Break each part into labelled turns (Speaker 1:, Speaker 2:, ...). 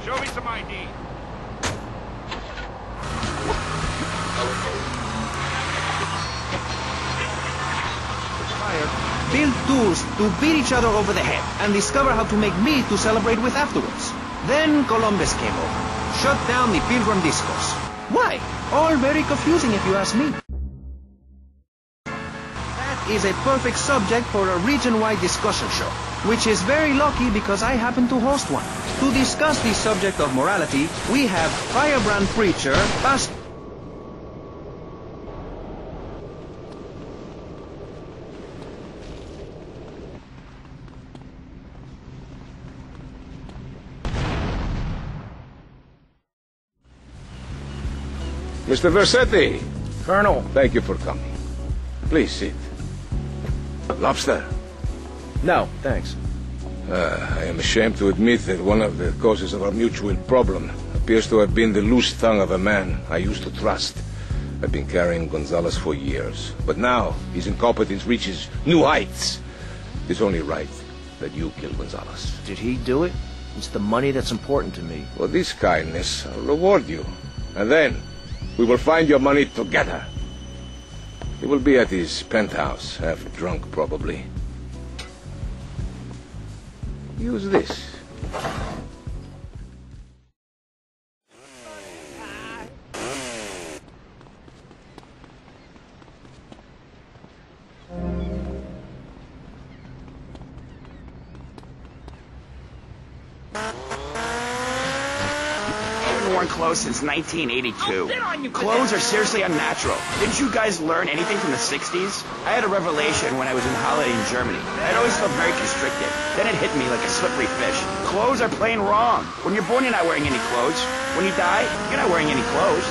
Speaker 1: Show me some ID.
Speaker 2: Build tools to beat each other over the head and discover how to make meat to celebrate with afterwards. Then Columbus came over, shut down the Pilgrim discourse. Why? All very confusing if you ask me. That is a perfect subject for a region-wide discussion show, which is very lucky because I happen to host one. To discuss the subject of morality, we have firebrand preacher, pastel.
Speaker 3: Mr. Versetti.
Speaker 4: Colonel.
Speaker 3: Thank you for coming. Please sit. Lobster?
Speaker 4: No, thanks.
Speaker 3: I am ashamed to admit that one of the causes of our mutual problem appears to have been the loose tongue of a man I used to trust. I've been carrying Gonzalez for years, but now his incompetence reaches new heights. It's only right that you kill Gonzalez.
Speaker 4: Did he do it? It's the money that's important to me.
Speaker 3: For this kindness, I'll reward you. And then we will find your money together. He will be at his penthouse, half drunk probably. Use this.
Speaker 5: Clothes since 1982. Clothes are seriously unnatural. Didn't you guys learn anything from the 60s? I had a revelation when I was in holiday in Germany. I'd always felt very constricted. Then it hit me like a slippery fish. Clothes are plain wrong. When you're born, you're not wearing any clothes. When you die, you're not wearing any clothes.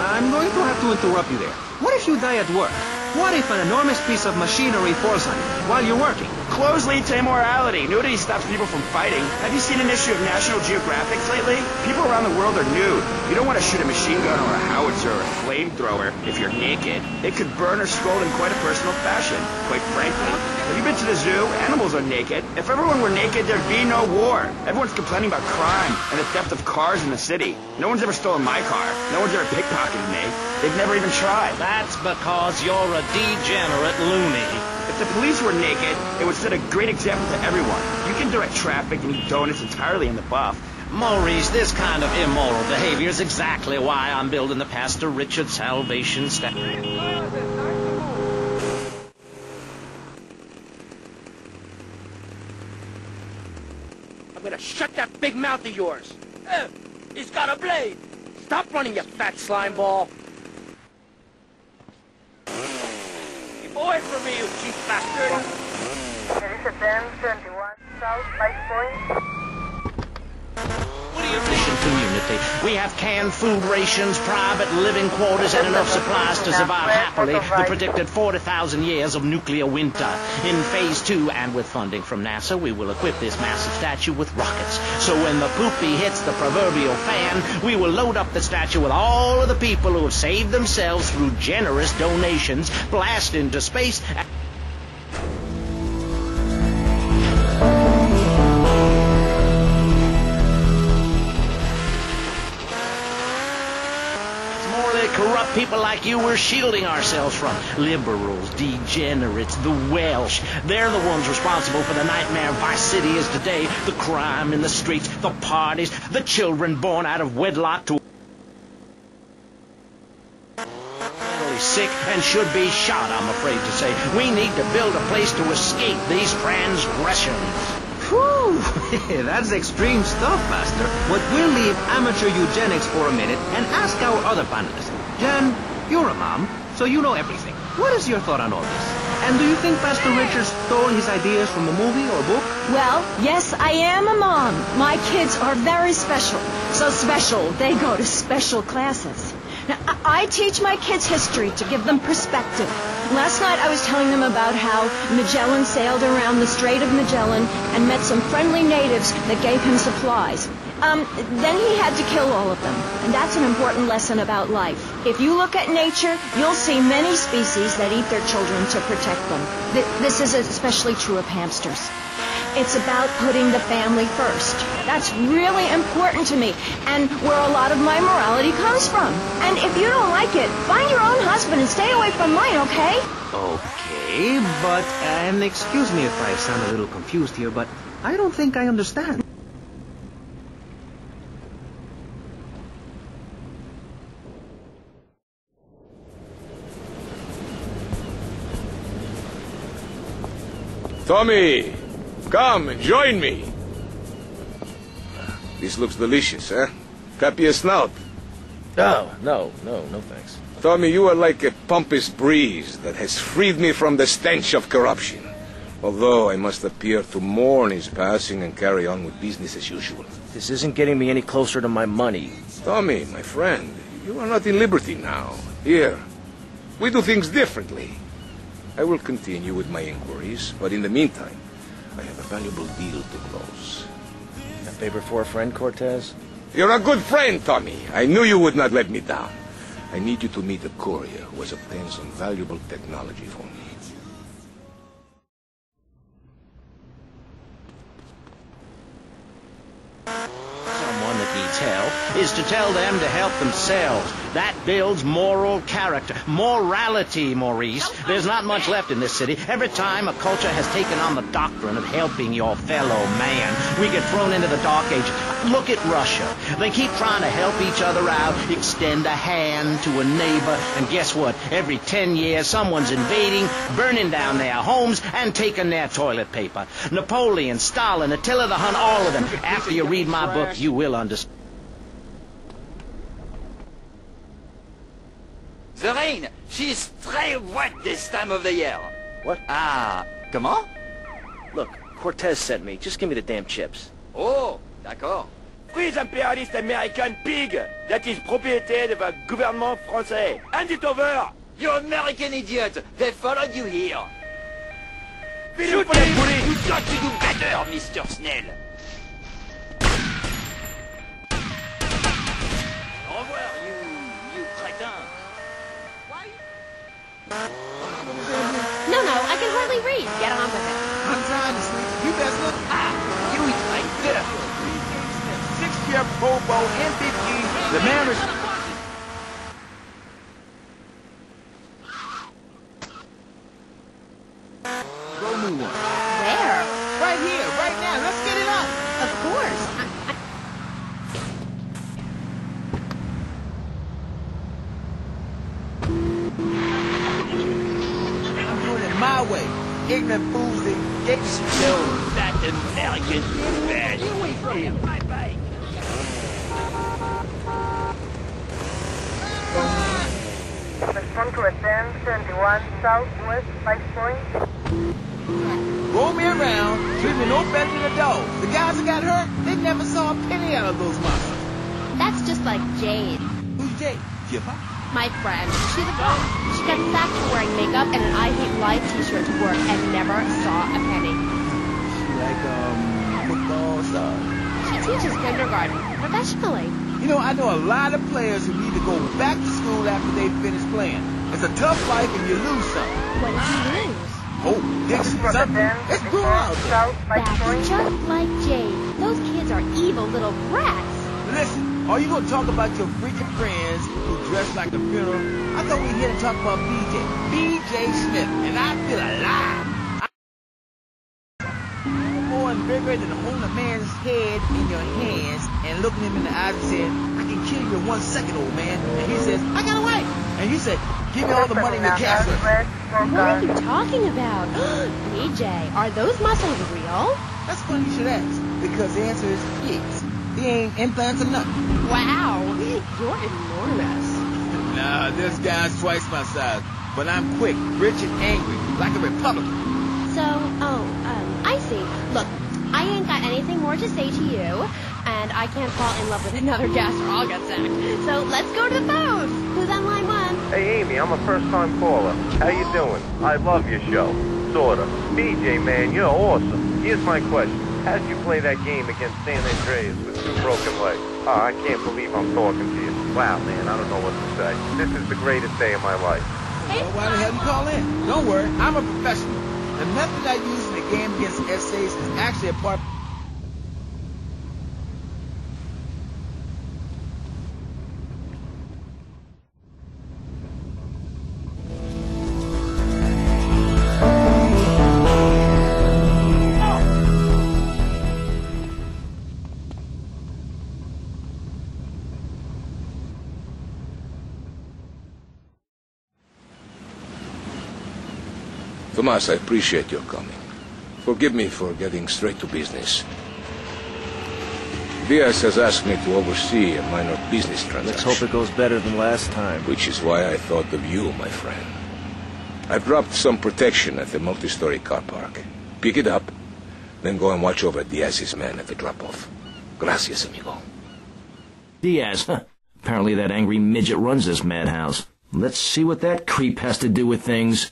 Speaker 2: I'm going to have to interrupt you there. What if you die at work? What if an enormous piece of machinery falls on you while you're working?
Speaker 5: Clothes lead to immorality. Nudity stops people from fighting. Have you seen an issue of National Geographic lately? People around the world are nude. You don't want to shoot a machine gun or a howitzer or a flamethrower if you're naked. It could burn or scald in quite a personal fashion, quite frankly. Have you been to the zoo? Animals are naked. If everyone were naked, there'd be no war. Everyone's complaining about crime and the theft of cars in the city. No one's ever stolen my car. No one's ever pickpocketed me. They've never even tried.
Speaker 6: That's because you're a degenerate loony.
Speaker 5: If the police were naked, it would set a great example to everyone. You can direct traffic and eat donuts entirely in the buff.
Speaker 6: Maurice, this kind of immoral behavior is exactly why I'm building the Pastor Richard Salvation Statue.
Speaker 7: I'm gonna shut that big mouth of yours. He's got a blade. Stop running, you fat slime ball. Keep away from me, you cheap bastard.
Speaker 8: There is a 1021 South Light Point.
Speaker 6: What do you mission community? We have canned food rations, private living quarters, and enough supplies to survive happily the predicted 40,000 years of nuclear winter. In Phase 2, and with funding from NASA, we will equip this massive statue with rockets. So when the poopy hits the proverbial fan, we will load up the statue with all of the people who have saved themselves through generous donations, blast into space, corrupt people like you we're shielding ourselves from. Liberals, degenerates, the Welsh. They're the ones responsible for the nightmare Vice City is today. The crime in the streets, the parties, the children born out of wedlock to sick and should be shot, I'm afraid to say. We need to build a place to escape these transgressions.
Speaker 2: Whew, that's extreme stuff, Master. But we'll leave amateur eugenics for a minute and ask our other panelists. Jan, you're a mom, so you know everything. What is your thought on all this? And do you think Pastor Richard stole his ideas from a movie or book?
Speaker 9: Well, yes, I am a mom. My kids are very special. So special, they go to special classes. Now, I teach my kids history to give them perspective. Last night I was telling them about how Magellan sailed around the Strait of Magellan and met some friendly natives that gave him supplies. Then he had to kill all of them. And that's an important lesson about life. If you look at nature, you'll see many species that eat their children to protect them. This is especially true of hamsters. It's about putting the family first. That's really important to me, and where a lot of my morality comes from. And if you don't like it, find your own husband and stay away from mine, okay?
Speaker 2: Okay, but, and excuse me if I sound a little confused here, but I don't think I understand.
Speaker 3: Tommy, come and join me. This looks delicious, huh? Copy a snout.
Speaker 4: Oh, no thanks.
Speaker 3: Tommy, you are like a pompous breeze that has freed me from the stench of corruption. Although I must appear to mourn his passing and carry on with business as usual.
Speaker 4: This isn't getting me any closer to my money.
Speaker 3: Tommy, my friend, you are not in liberty now. Here, we do things differently. I will continue with my inquiries, but in the meantime, I have a valuable deal to close.
Speaker 4: A favor for a friend, Cortez?
Speaker 3: You're a good friend, Tommy. I knew you would not let me down. I need you to meet a courier who has obtained some valuable technology for me.
Speaker 6: Someone that needs help is to tell them to help themselves. That builds moral character. Morality, Maurice. There's not much left in this city. Every time a culture has taken on the doctrine of helping your fellow man, we get thrown into the dark ages. Look at Russia. They keep trying to help each other out, extend a hand to a neighbor, and guess what? Every 10 years, someone's invading, burning down their homes, and taking their toilet paper. Napoleon, Stalin, Attila the Hun, all of them. After you read my book, you will understand.
Speaker 1: The rain, she's très wet this time of the year.
Speaker 4: What?
Speaker 1: Ah, comment?
Speaker 4: Look, Cortez sent me. Just give me the damn chips.
Speaker 1: Oh, d'accord.
Speaker 7: Freeze imperialist American pig! That is propriété de the gouvernement français. Hand it over!
Speaker 1: You American idiot! They followed you here.
Speaker 7: Shoot them, bully!
Speaker 1: You got to do better, Mr. Snell. Au revoir, you crétin.
Speaker 10: No, I can hardly read. Get on with it.
Speaker 7: I'm trying to sleep. You best look.
Speaker 1: You eat like this.
Speaker 7: 6-year Pro Bowl MVP. The man is... Go new one.
Speaker 10: Where?
Speaker 7: Right here, right now. Let's get it up.
Speaker 10: Of course.
Speaker 7: I'm doing it my way. Ignorant fools and dicks.
Speaker 1: No, that American bad. You wait from him. Bye-bye.
Speaker 8: Respond to ascend 71 southwest 5 point.
Speaker 7: Roll me around, treat me no better than a dog. The guys that got hurt, they never saw a penny out of those monsters.
Speaker 10: That's just like Jade,
Speaker 7: Who's Jay? Jipper?
Speaker 10: my friend. She's a pro. She got sacked for wearing makeup and an I Hate Life t-shirt to work and never saw a penny.
Speaker 7: She like, football star.
Speaker 10: She teaches kindergarten professionally.
Speaker 7: You know, I know a lot of players who need to go back to school after they finish playing. It's a tough life and you lose something.
Speaker 10: What did you lose?
Speaker 7: Oh, Dixon, something. It's brutal out there.
Speaker 8: South 5 point.
Speaker 10: That's just like Jade. Those kids are evil little brats.
Speaker 7: Listen, are you going to talk about your freaking friends who dress like a funeral? I thought we were here to talk about BJ. BJ Smith, and I feel alive. More and bigger than holding a man's head in your hands and looking him in the eyes and saying, I can kill you in 1 second, old man. And he says, I got a wife. And you said, give me all the money in your cash.
Speaker 10: What are you talking about? BJ, are those muscles real?
Speaker 7: That's funny you should ask, because the answer is yes. They ain't implants or nothing.
Speaker 10: Wow, you're enormous.
Speaker 7: Nah, this guy's twice my size. But I'm quick, rich, and angry, like a Republican.
Speaker 10: So, I see. Look, I ain't got anything more to say to you, and I can't fall in love with another guest or I'll get sacked. So let's go to the phone. Who's on line 1?
Speaker 11: Hey, Amy, I'm a first-time caller. How you doing? I love your show. Sorta. BJ, man, you're awesome. Here's my question. How did you play that game against San Andreas with 2 broken legs? Oh, I can't believe I'm talking to you. Wow, man, I don't know what to say. This is the greatest day of my life.
Speaker 7: Well, why the hell you call in? Don't worry, I'm a professional. The method I use in the game against essays is actually a part...
Speaker 3: Tomas, I appreciate your coming. Forgive me for getting straight to business. Diaz has asked me to oversee a minor business transaction.
Speaker 4: Let's hope it goes better than last time.
Speaker 3: Which is why I thought of you, my friend. I've dropped some protection at the multi-story car park. Pick it up, then go and watch over Diaz's man at the drop-off. Gracias, amigo.
Speaker 6: Diaz, huh? Apparently that angry midget runs this madhouse. Let's see what that creep has to do with things.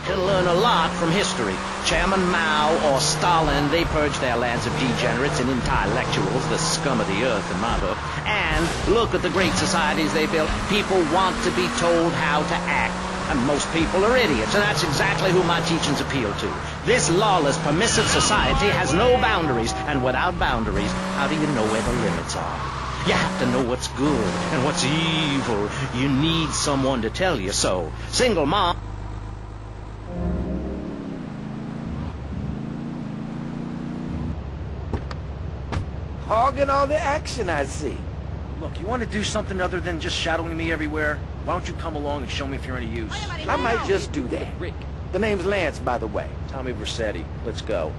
Speaker 6: Can learn a lot from history. Chairman Mao or Stalin, they purged their lands of degenerates and intellectuals, the scum of the earth in my book. And look at the great societies they built. People want to be told how to act. And most people are idiots, and that's exactly who my teachings appeal to. This lawless, permissive society has no boundaries, and without boundaries, how do you know where the limits are? You have to know what's good and what's evil. You need someone to tell you so. Single mom...
Speaker 7: Hogging all the action, I see.
Speaker 4: Look, you want to do something other than just shadowing me everywhere? Why don't you come along and show me if you're any use?
Speaker 7: I might just do that.
Speaker 4: Rick.
Speaker 7: The name's Lance, by the way.
Speaker 4: Tommy Vercetti. Let's go.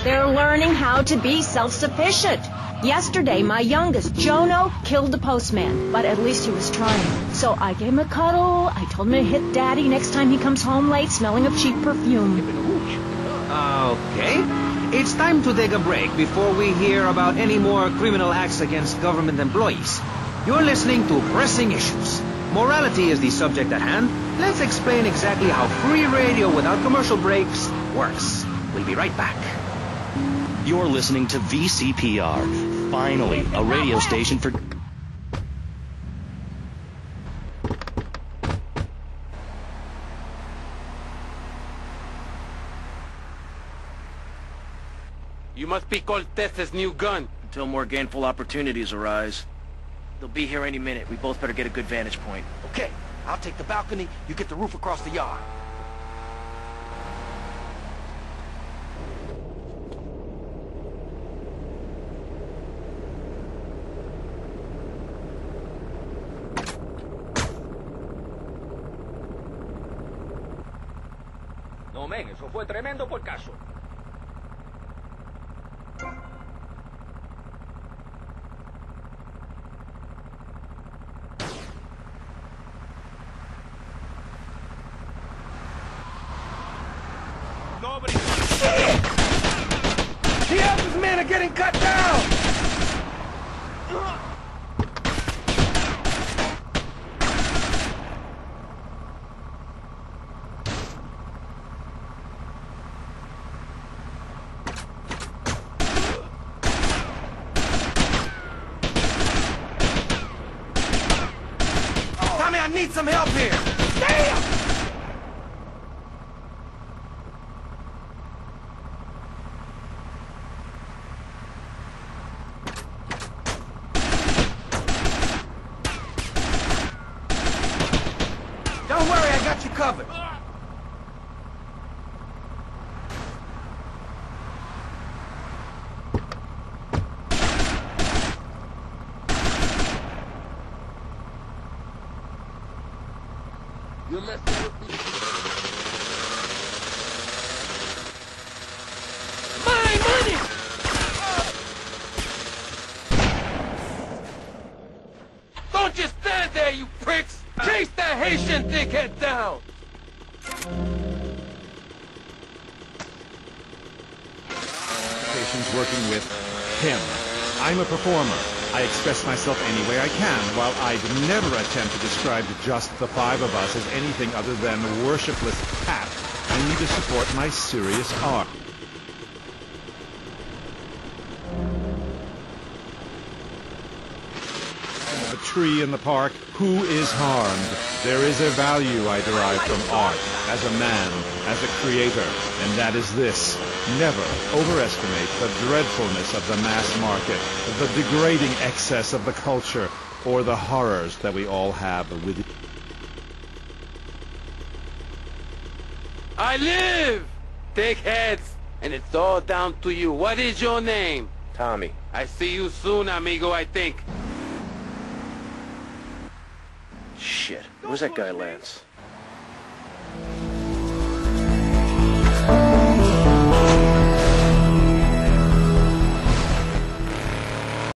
Speaker 9: They're learning how to be self-sufficient. Yesterday, my youngest, Jono, killed the postman, but at least he was trying. So I gave him a cuddle. I told him to hit Daddy next time he comes home late, smelling of cheap perfume.
Speaker 2: Okay. It's time to take a break before we hear about any more criminal acts against government employees. You're listening to Pressing Issues. Morality is the subject at hand. Let's explain exactly how free radio without commercial breaks works. We'll be right back.
Speaker 12: You're listening to VCPR. Finally, a radio station for...
Speaker 1: You must be Cortez's new gun.
Speaker 4: Until more gainful opportunities arise. They'll be here any minute. We both better get a good vantage point.
Speaker 7: Okay, I'll take the balcony, you get the roof across the yard.
Speaker 13: No, men, eso fue tremendo por caso.
Speaker 7: Nobody... The Alpha's men are getting cut down! Tommy, I need some help here! Damn! Don't worry, I got you covered.
Speaker 1: You're messing with me. My money! Don't just stand there, you pricks! Chase that Haitian dickhead down!
Speaker 14: Patients working with him. I'm a performer. I express myself any way I can, while I'd never attempt to describe just the five of us as anything other than worshipful pap. I need to support my serious art. A tree in the park, who is harmed? There is a value I derive from art, as a man, as a creator, and that is this. Never overestimate the dreadfulness of the mass market, the degrading excess of the culture, or the horrors that we all have within.
Speaker 1: I live! Dickheads! And it's all down to you. What is your name?
Speaker 3: Tommy.
Speaker 1: I see you soon, amigo, I think.
Speaker 4: Shit. Where's that guy, Lance?